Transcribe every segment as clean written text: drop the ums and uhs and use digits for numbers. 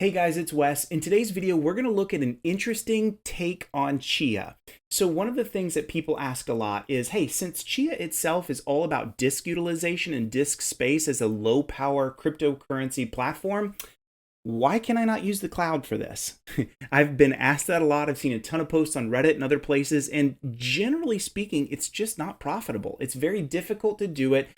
Hey guys, it's Wes. In today's video, we're going to look at an interesting take on Chia. So one of the things that people ask a lot is, hey, since Chia itself is all about disk utilization and disk space as a low power cryptocurrency platform, why can I not use the cloud for this? I've been asked that a lot. I've seen a ton of posts on Reddit and other places, and generally speaking, it's just not profitable. It's very difficult to do it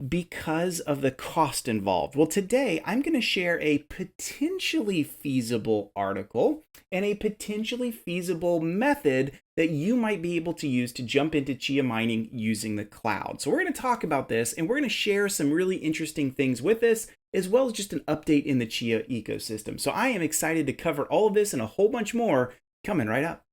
because of the cost involved. Well, today I'm going to share a potentially feasible article and a potentially feasible method that you might be able to use to jump into Chia mining using the cloud. So we're going to talk about this, and we're going to share some really interesting things with this, as well as just an update in the Chia ecosystem. So I am excited to cover all of this and a whole bunch more coming right up.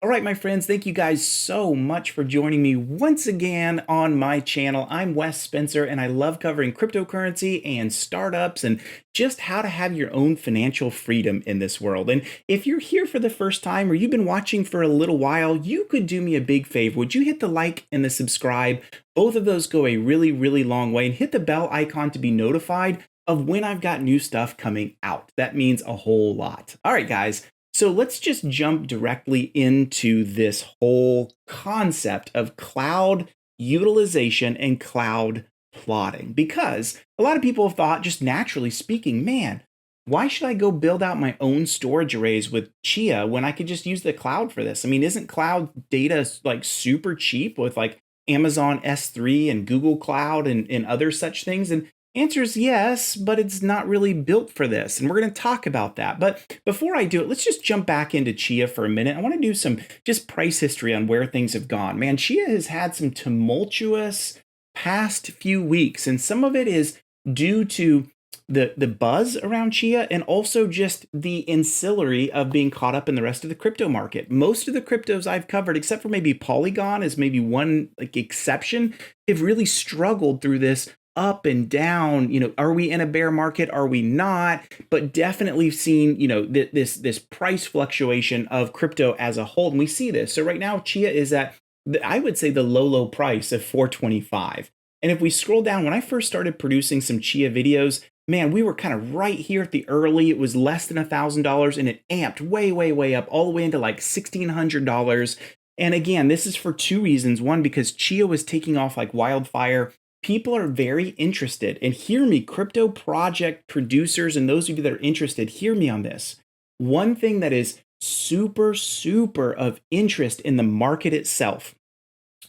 All right, my friends, thank you guys so much for joining me once again on my channel. I'm Wes Spencer, and I love covering cryptocurrency and startups and just how to have your own financial freedom in this world. And if you're here for the first time or you've been watching for a little while, you could do me a big favor. Would you hit the like and the subscribe? Both of those go a really, really long way. And hit the bell icon to be notified of when I've got new stuff coming out. That means a whole lot. All right, guys. So let's just jump directly into this whole concept of cloud utilization and cloud plotting, because a lot of people have thought, just naturally speaking, man, why should I go build out my own storage arrays with Chia when I could just use the cloud for this? I mean, isn't cloud data like super cheap with like Amazon S3 and Google Cloud and other such things? And answer is yes, but it's not really built for this. And we're going to talk about that. But before I do it, let's just jump back into Chia for a minute. I want to do some just price history on where things have gone. Man, Chia has had some tumultuous past few weeks, and some of it is due to the buzz around Chia and also just the ancillary of being caught up in the rest of the crypto market. Most of the cryptos I've covered, except for maybe Polygon as maybe one like exception, have really struggled through this up and down. Are we in a bear market? Are we not? But definitely seen, this price fluctuation of crypto as a whole. And we see this. So right now, Chia is at, I would say, the low price of 425. And if we scroll down, when I first started producing some Chia videos, man, we were kind of right here at the early. It was less than $1,000, and it amped way up all the way into like $1,600. And again, this is for two reasons. One, because Chia was taking off like wildfire. People are very interested, and hear me, crypto project producers and those of you that are interested, hear me on this. One thing that is super of interest in the market itself,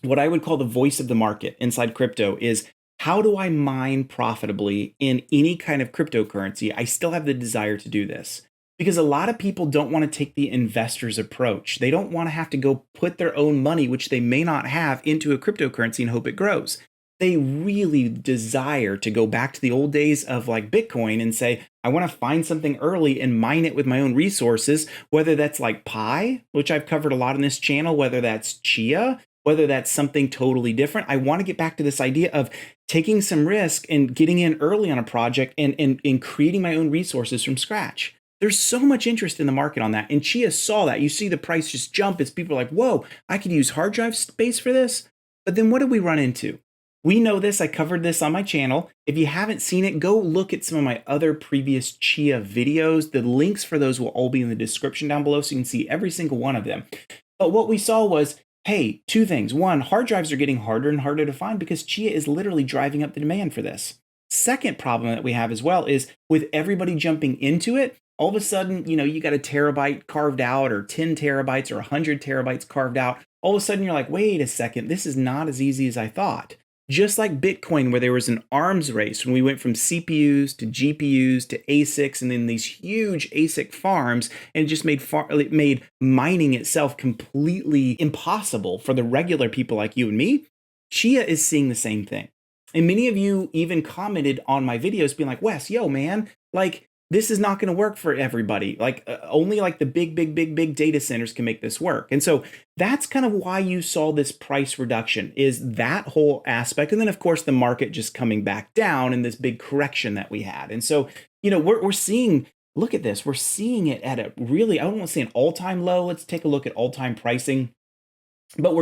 what I would call the voice of the market inside crypto, is how do I mine profitably in any kind of cryptocurrency? I still have the desire to do this because a lot of people don't want to take the investor's approach. They don't want to have to go put their own money, which they may not have, into a cryptocurrency and hope it grows. They really desire to go back to the old days of like Bitcoin and say, I want to find something early and mine it with my own resources, whether that's like Pi, which I've covered a lot in this channel, whether that's Chia, whether that's something totally different. I want to get back to this idea of taking some risk and getting in early on a project and creating my own resources from scratch. There's so much interest in the market on that. And Chia saw that. You see the price just jump as people are like, whoa, I could use hard drive space for this. But then what did we run into? We know this. I covered this on my channel. If you haven't seen it, go look at some of my other previous Chia videos. The links for those will all be in the description down below, so you can see every single one of them. But what we saw was, hey, two things. One, hard drives are getting harder and harder to find because Chia is literally driving up the demand for this. Second problem that we have as well is with everybody jumping into it, all of a sudden, you got a terabyte carved out or 10 terabytes or 100 terabytes carved out. All of a sudden, you're like, wait a second, this is not as easy as I thought. Just like Bitcoin, where there was an arms race when we went from CPUs to GPUs to ASICs and then these huge ASIC farms, and it just made mining itself completely impossible for the regular people like you and me. Chia is seeing the same thing. And many of you even commented on my videos being like, Wes, yo, man, like, this is not going to work for everybody. Like only like the big data centers can make this work. And so that's kind of why you saw this price reduction, is that whole aspect. And then of course the market just coming back down in this big correction that we had. And so, we're seeing look at this. We're seeing it at a really, I don't want to say an all-time low. Let's take a look at all-time pricing. But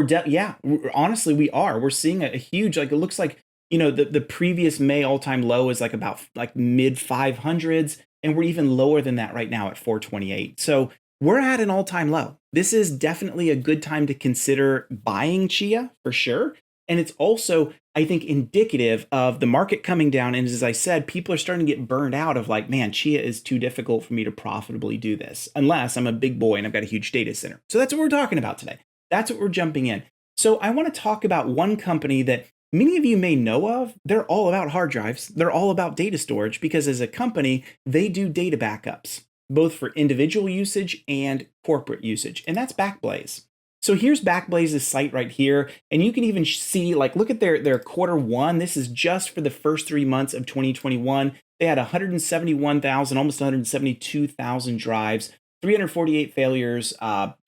honestly, we are. We're seeing a huge, like, it looks like, the previous May all-time low is like about like mid 500s, and we're even lower than that right now at 428. So we're at an all-time low. This is definitely a good time to consider buying Chia for sure. And it's also, I think, indicative of the market coming down. And as I said, people are starting to get burned out of like, man, Chia is too difficult for me to profitably do this, unless I'm a big boy and I've got a huge data center. So that's what we're talking about today. That's what we're jumping in. So I want to talk about one company that many of you may know of. They're all about hard drives. They're all about data storage because as a company, they do data backups, both for individual usage and corporate usage. And that's Backblaze. So here's Backblaze's site right here. And you can even see, like, look at their quarter one. This is just for the first 3 months of 2021. They had 171,000, almost 172,000 drives, 348 failures,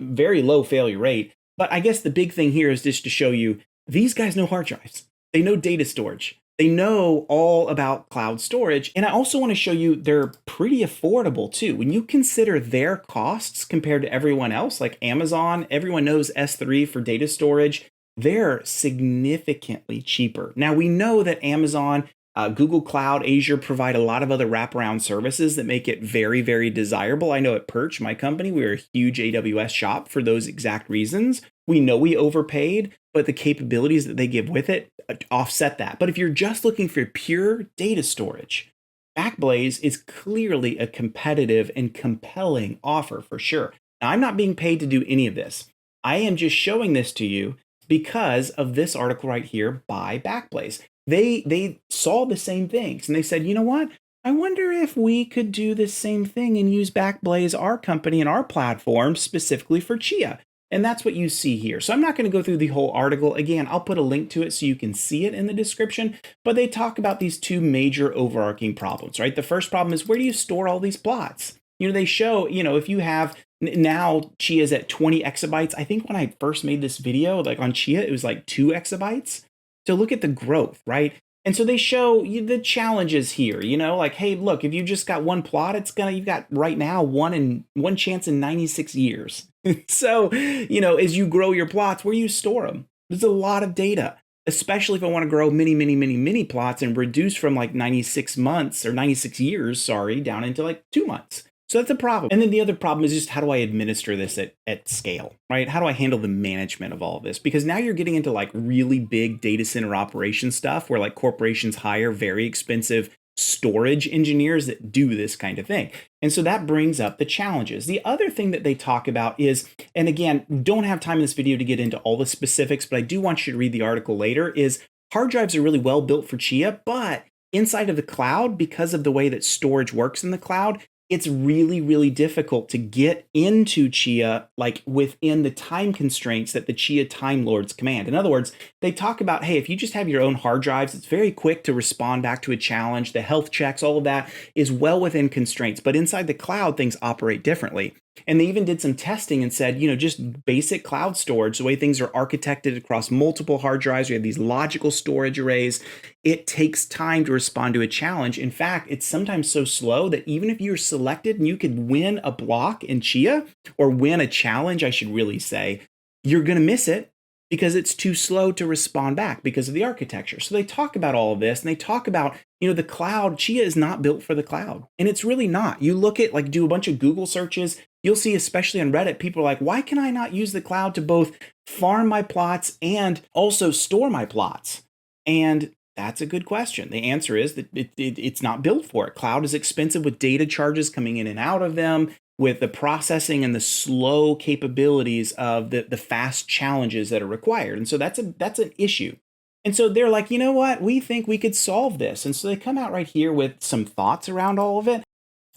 very low failure rate. But I guess the big thing here is just to show you, these guys know hard drives. They know data storage. They know all about cloud storage. And I also want to show you they're pretty affordable too. When you consider their costs compared to everyone else, like Amazon, everyone knows S3 for data storage. They're significantly cheaper. Now we know that Amazon, Google Cloud, Azure provide a lot of other wraparound services that make it very, very desirable. I know at Perch, my company, we're a huge AWS shop for those exact reasons. We know we overpaid, but the capabilities that they give with it offset that. But if you're just looking for pure data storage, Backblaze is clearly a competitive and compelling offer for sure. Now, I'm not being paid to do any of this. I am just showing this to you because of this article right here by Backblaze. They saw the same things and they said, you know what? I wonder if we could do the same thing and use Backblaze, our company and our platform specifically for Chia. And that's what you see here. So I'm not going to go through the whole article. Again, I'll put a link to it so you can see it in the description. But they talk about these two major overarching problems, right? The first problem is, where do you store all these plots? They show, if you have now Chia's at 20 exabytes. I think when I first made this video, like on Chia, it was like 2 exabytes. So look at the growth, right? And so they show you the challenges here, like, hey, look, if you just got one plot, you've got right now one chance in 96 years. So, as you grow your plots, where you store them, there's a lot of data, especially if I want to grow many plots and reduce from like 96 months or 96 years, down into like 2 months. So that's a problem. And then the other problem is just, how do I administer this at scale, right? How do I handle the management of all of this? Because now you're getting into like really big data center operation stuff where like corporations hire very expensive storage engineers that do this kind of thing. And so that brings up the challenges. The other thing that they talk about is, and again, don't have time in this video to get into all the specifics, but I do want you to read the article later, is hard drives are really well built for Chia, but inside of the cloud, because of the way that storage works in the cloud, it's really, really difficult to get into Chia, like within the time constraints that the Chia Time Lords command. In other words, they talk about, hey, if you just have your own hard drives, it's very quick to respond back to a challenge. The health checks, all of that is well within constraints. But inside the cloud, things operate differently. And they even did some testing and said, just basic cloud storage, the way things are architected across multiple hard drives, we have these logical storage arrays. It takes time to respond to a challenge. In fact, it's sometimes so slow that even if you're selected and you could win a block in Chia, or win a challenge, I should really say, you're going to miss it because it's too slow to respond back because of the architecture. So they talk about all of this, and they talk about, the cloud. Chia is not built for the cloud, and it's really not. You look at, like, do a bunch of Google searches, you'll see, especially on Reddit, people are like, why can I not use the cloud to both farm my plots and also store my plots? And that's a good question. The answer is that it's not built for it. Cloud is expensive with data charges coming in and out of them, with the processing and the slow capabilities of the fast challenges that are required. And so that's an issue. And so they're like, you know what? We think we could solve this. And so they come out right here with some thoughts around all of it.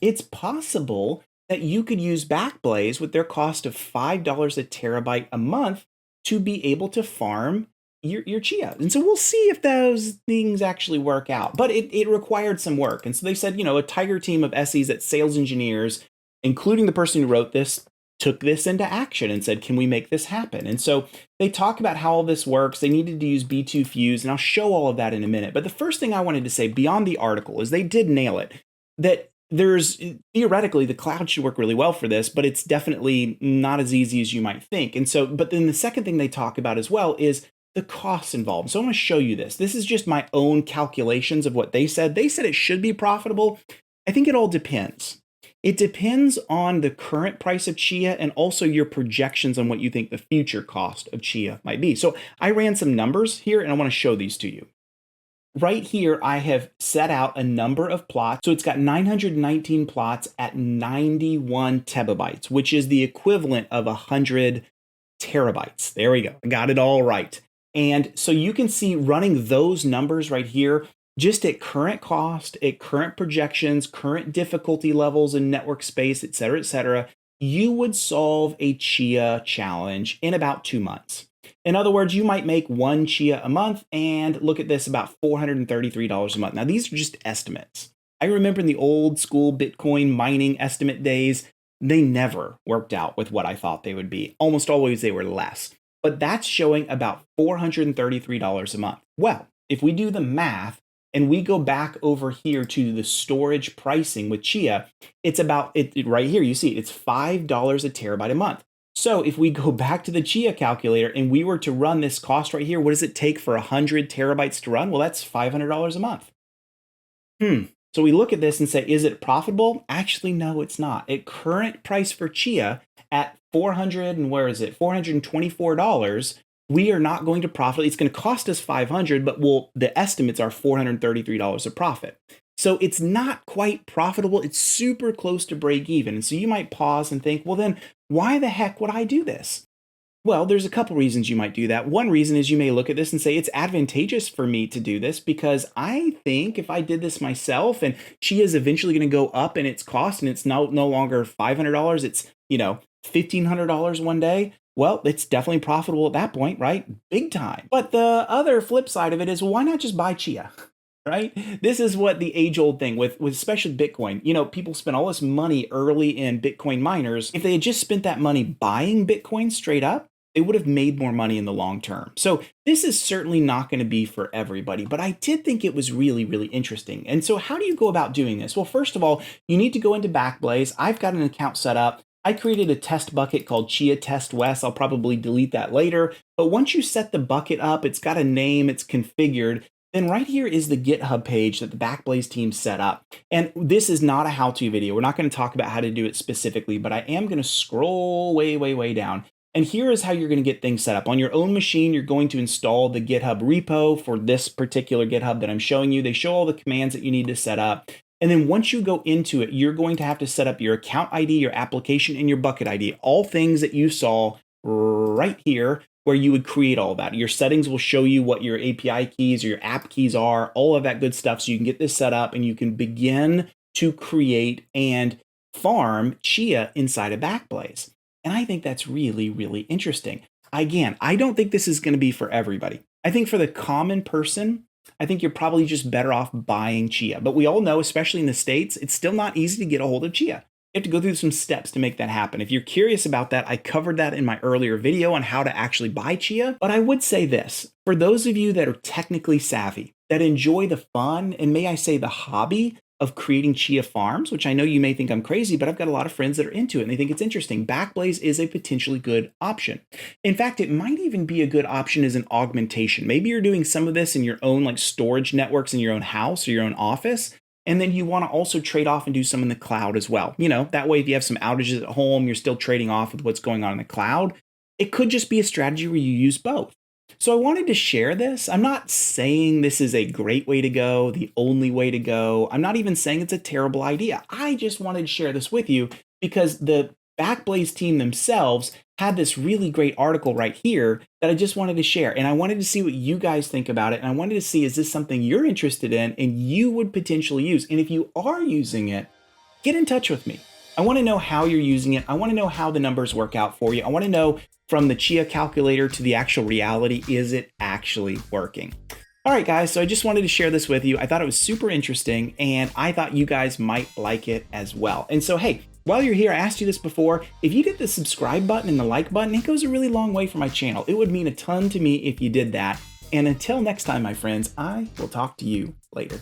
It's possible that you could use Backblaze with their cost of $5 a terabyte a month to be able to farm your Chia. And so we'll see if those things actually work out. But it required some work. And so they said, a tiger team of SEs at sales engineers, including the person who wrote this, took this into action and said, can we make this happen? And so they talk about how all this works. They needed to use B2 Fuse, and I'll show all of that in a minute. But the first thing I wanted to say beyond the article is they did nail it, that there's theoretically the cloud should work really well for this, but it's definitely not as easy as you might think. And so, but then the second thing they talk about as well is the costs involved. So I'm going to show you this. This is just my own calculations of what they said. They said it should be profitable. I think it all depends. It depends on the current price of Chia and also your projections on what you think the future cost of Chia might be. So I ran some numbers here and I want to show these to you. Right here, I have set out a number of plots. So it's got 919 plots at 91 terabytes, which is the equivalent of 100 terabytes. There we go. I got it all right. And so you can see running those numbers right here, just at current cost, at current projections, current difficulty levels in network space, et cetera, you would solve a Chia challenge in about 2 months. In other words, you might make one Chia a month and look at this, about $433 a month. Now, these are just estimates. I remember in the old school Bitcoin mining estimate days, they never worked out with what I thought they would be. Almost always they were less. But that's showing about $433 a month. Well, if we do the math and we go back over here to the storage pricing with Chia, it's about, right here, you see, it's $5 a terabyte a month. So if we go back to the Chia calculator and we were to run this cost right here, what does it take for 100 terabytes to run? Well, that's $500 a month. So we look at this and say, is it profitable? Actually, no, it's not. At current price for Chia at $424, we are not going to profit. It's going to cost us $500, but the estimates are $433 of profit. So it's not quite profitable. It's super close to break even. And so you might pause and think, well, then why the heck would I do this? Well, there's a couple reasons you might do that. One reason is you may look at this and say it's advantageous for me to do this because I think if I did this myself and Chia is eventually going to go up in its cost and it's no longer $500, it's, $1,500 one day. Well, it's definitely profitable at that point, right? Big time. But the other flip side of it is, why not just buy Chia? Right? This is what the age-old thing with especially Bitcoin. People spend all this money early in Bitcoin miners. If they had just spent that money buying Bitcoin straight up, they would have made more money in the long term. So this is certainly not going to be for everybody, but I did think it was really, really interesting. And so how do you go about doing this? Well, first of all, you need to go into Backblaze. I've got an account set up. I created a test bucket called Chia Test West. I'll probably delete that later. But once you set the bucket up, it's got a name, it's configured. Then right here is the GitHub page that the Backblaze team set up. And this is not a how-to video. We're not going to talk about how to do it specifically, but I am going to scroll way, way, way down. And here is how you're going to get things set up. On your own machine, you're going to install the GitHub repo for this particular GitHub that I'm showing you. They show all the commands that you need to set up. And then once you go into it, you're going to have to set up your account ID, your application, and your bucket ID. All things that you saw right here where you would create all that. Your settings will show you what your API keys or your app keys are, all of that good stuff. So you can get this set up and you can begin to create and farm Chia inside of Backblaze. And I think that's really, really interesting. Again, I don't think this is going to be for everybody. I think for the common person, I think you're probably just better off buying Chia. But we all know, especially in the States, it's still not easy to get a hold of Chia. You have to go through some steps to make that happen. If you're curious about that, I covered that in my earlier video on how to actually buy Chia. But I would say this, for those of you that are technically savvy, that enjoy the fun, and may I say the hobby of creating Chia farms, which I know you may think I'm crazy, but I've got a lot of friends that are into it and they think it's interesting. Backblaze is a potentially good option. In fact, it might even be a good option as an augmentation. Maybe you're doing some of this in your own storage networks in your own house or your own office. And then you want to also trade off and do some in the cloud as well. That way, if you have some outages at home, you're still trading off with what's going on in the cloud. It could just be a strategy where you use both. So I wanted to share this. I'm not saying this is a great way to go, the only way to go. I'm not even saying it's a terrible idea. I just wanted to share this with you because the Backblaze team themselves had this really great article right here that I just wanted to share. And I wanted to see what you guys think about it. And I wanted to see, is this something you're interested in and you would potentially use? And if you are using it, get in touch with me. I want to know how you're using it. I want to know how the numbers work out for you. I want to know from the Chia calculator to the actual reality, is it actually working? All right, guys, so I just wanted to share this with you. I thought it was super interesting, and I thought you guys might like it as well. And so, hey, while you're here, I asked you this before. If you hit the subscribe button and the like button, it goes a really long way for my channel. It would mean a ton to me if you did that. And until next time, my friends, I will talk to you later.